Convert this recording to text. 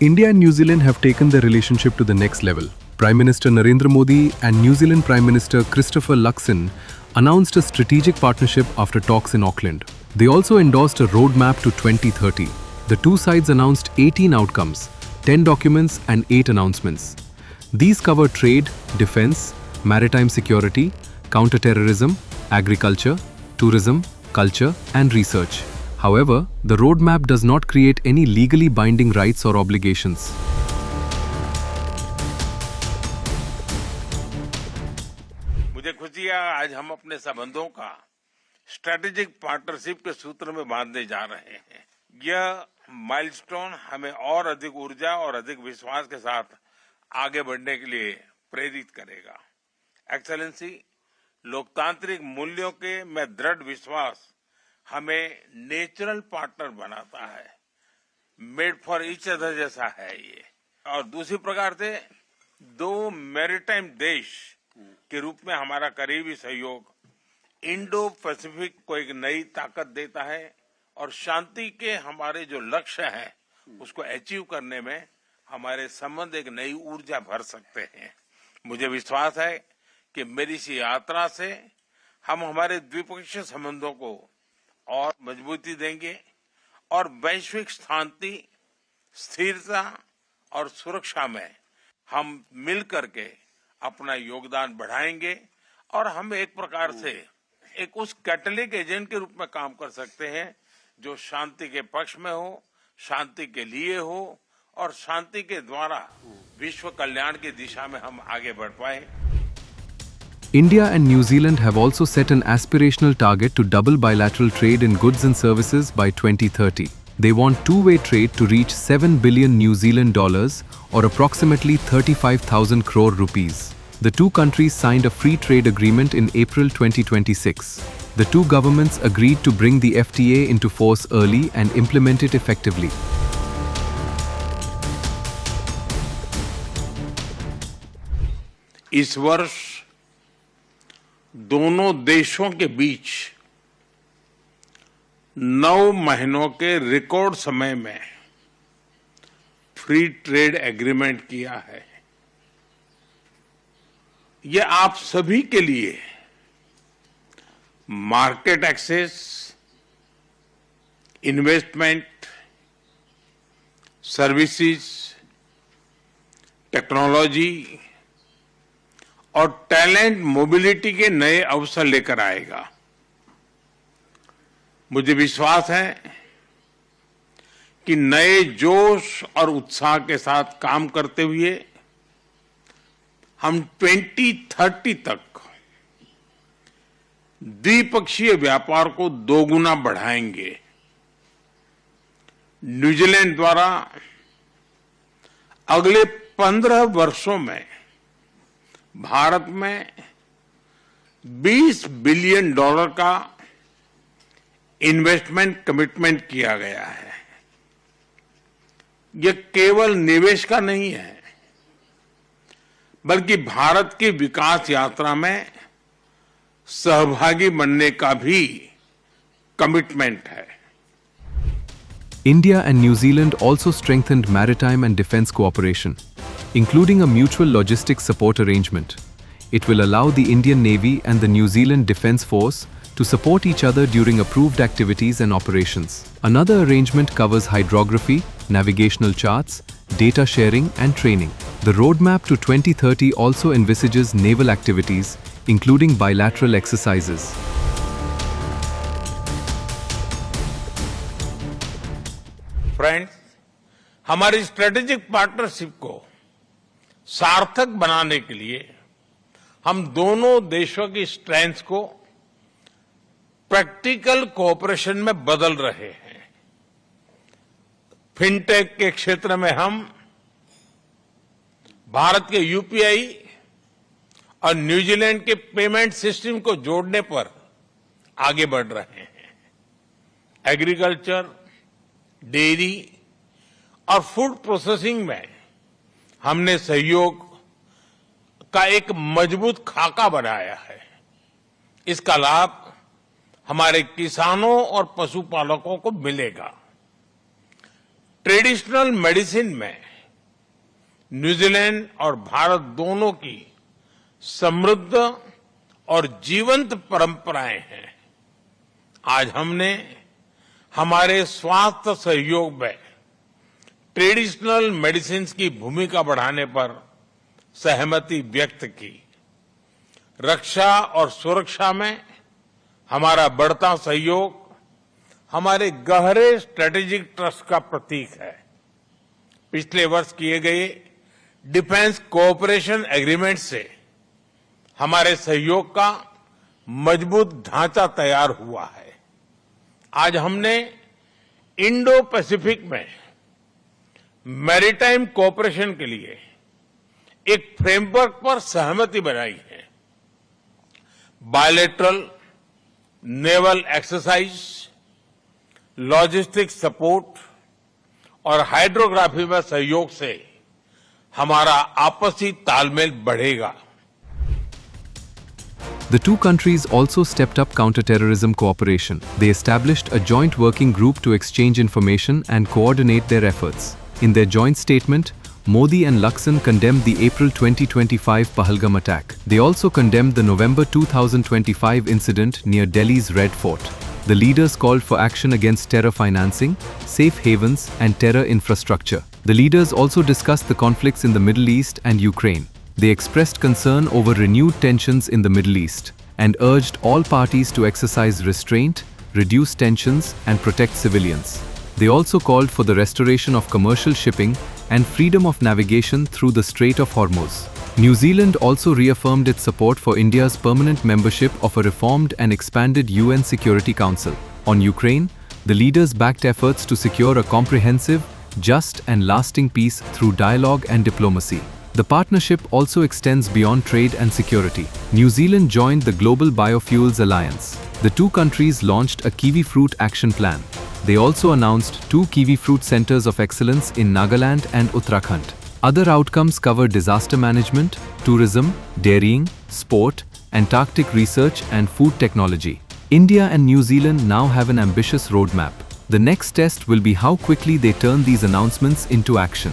India and New Zealand have taken their relationship to the next level. Prime Minister Narendra Modi and New Zealand Prime Minister Christopher Luxon announced a strategic partnership after talks in Auckland. They also endorsed a roadmap to 2030. The two sides announced 18 outcomes, 10 documents and 8 announcements. These cover trade, defense, maritime security, counter-terrorism, agriculture, tourism, culture and research. However, the roadmap does not create any legally binding rights or obligations. मुझे खुशी है आज हम अपने संबंधों का strategic partnership के सूत्र में बांधने जा रहे हैं। यह माइलस्टोन हमें और अधिक ऊर्जा और अधिक विश्वास के साथ आगे बढ़ने के लिए प्रेरित करेगा। एक्सेलेंसी, लोकतांत्रिक मूल्यों के में दृढ़ विश्वास हमें नेचुरल पार्टनर बनाता है। मेड फॉर ईच अदर जैसा है ये। और दूसरी प्रकार से दो मैरीटाइम देश के रूप में हमारा करीबी सहयोग इंडो पैसिफिक को एक नई ताकत देता है और शांति के हमारे जो लक्ष्य हैं उसको अचीव करने में हमारे संबंध एक नई ऊर्जा भर सकते हैं। मुझे विश्वास है कि मेरी इस यात्रा से हम हमारे द्विपक्षीय संबंधों को और मजबूती देंगे और वैश्विक शांति, स्थिरता और सुरक्षा में हम मिल करके अपना योगदान बढ़ाएंगे और हम एक प्रकार से एक उस कैटलिक एजेंट के रूप में काम कर सकते हैं जो शांति के पक्ष में हो, शांति के लिए हो और शांति के द्वारा विश्व कल्याण की दिशा में हम आगे बढ़ पाए। India and New Zealand have also set an aspirational target to double bilateral trade in goods and services by 2030. They want two-way trade to reach 7 billion New Zealand dollars or approximately 35,000 crore rupees. The two countries signed a free trade agreement in April 2026. The two governments agreed to bring the FTA into force early and implement it effectively. इस वर्ष दोनों देशों के बीच 9 महीनों के record समय में free trade agreement किया है। ये आप सभी के लिए market access, investment, services, technology और टैलेंट मोबिलिटी के नए अवसर लेकर आएगा। मुझे विश्वास है कि नए जोश और उत्साह के साथ काम करते हुए हम 2030 तक द्विपक्षीय व्यापार को दोगुना बढ़ाएंगे। न्यूजीलैंड द्वारा अगले 15 वर्षों में भारत में $20 बिलियन का इन्वेस्टमेंट कमिटमेंट किया गया है। यह केवल निवेश का नहीं है बल्कि भारत की विकास यात्रा में सहभागी बनने का भी कमिटमेंट है। India and New Zealand also strengthened maritime and defense cooperation, including a mutual logistics support arrangement. It will allow the Indian Navy and the New Zealand Defence Force to support each other during approved activities and operations. Another arrangement covers hydrography, navigational charts, data sharing and training. The roadmap to 2030 also envisages naval activities, including bilateral exercises. Friends, हमारी strategic partnership को सार्थक बनाने के लिए हम दोनों देशों की स्ट्रेंथ्स को प्रैक्टिकल कोऑपरेशन में बदल रहे हैं। फिनटेक के क्षेत्र में हम भारत के यूपीआई और न्यूजीलैंड के पेमेंट सिस्टम को जोड़ने पर आगे बढ़ रहे हैं। एग्रीकल्चर, डेयरी और फूड प्रोसेसिंग में हमने सहयोग का एक मजबूत खाका बनाया है। इसका लाभ हमारे किसानों और पशुपालकों को मिलेगा। ट्रेडिशनल मेडिसिन में न्यूजीलैंड और भारत दोनों की समृद्ध और जीवंत परंपराएं हैं। आज हमने हमारे स्वास्थ्य सहयोग में ट्रेडिशनल मेडिसिन की भूमिका बढ़ाने पर सहमति व्यक्त की। रक्षा और सुरक्षा में हमारा बढ़ता सहयोग हमारे गहरे स्ट्रेटेजिक ट्रस्ट का प्रतीक है। पिछले वर्ष किए गए डिफेंस कोऑपरेशन एग्रीमेंट से हमारे सहयोग का मजबूत ढांचा तैयार हुआ है। आज हमने इंडो पैसिफिक में मैरीटाइम कोऑपरेशन के लिए एक फ्रेमवर्क पर सहमति बनाई है। Bilateral naval exercise, logistic support और हाइड्रोग्राफी में सहयोग से हमारा आपसी तालमेल बढ़ेगा। The two countries also stepped up counter-terrorism cooperation. They established a joint working group to exchange information and coordinate their efforts. In their joint statement, Modi and Luxon condemned the April 2025 Pahalgam attack. They also condemned the November 2025 incident near Delhi's Red Fort. The leaders called for action against terror financing, safe havens, and terror infrastructure. The leaders also discussed the conflicts in the Middle East and Ukraine. They expressed concern over renewed tensions in the Middle East and urged all parties to exercise restraint, reduce tensions, and protect civilians. They also called for the restoration of commercial shipping and freedom of navigation through the Strait of Hormuz. New Zealand also reaffirmed its support for India's permanent membership of a reformed and expanded UN Security Council. On Ukraine, the leaders backed efforts to secure a comprehensive, just, and lasting peace through dialogue and diplomacy. The partnership also extends beyond trade and security. New Zealand joined the Global Biofuels Alliance. The two countries launched a kiwi fruit action plan. They also announced 2 kiwi fruit centers of excellence in Nagaland and Uttarakhand. Other outcomes cover disaster management, tourism, dairying, sport, Antarctic research and food technology. India and New Zealand now have an ambitious roadmap. The next test will be how quickly they turn these announcements into action.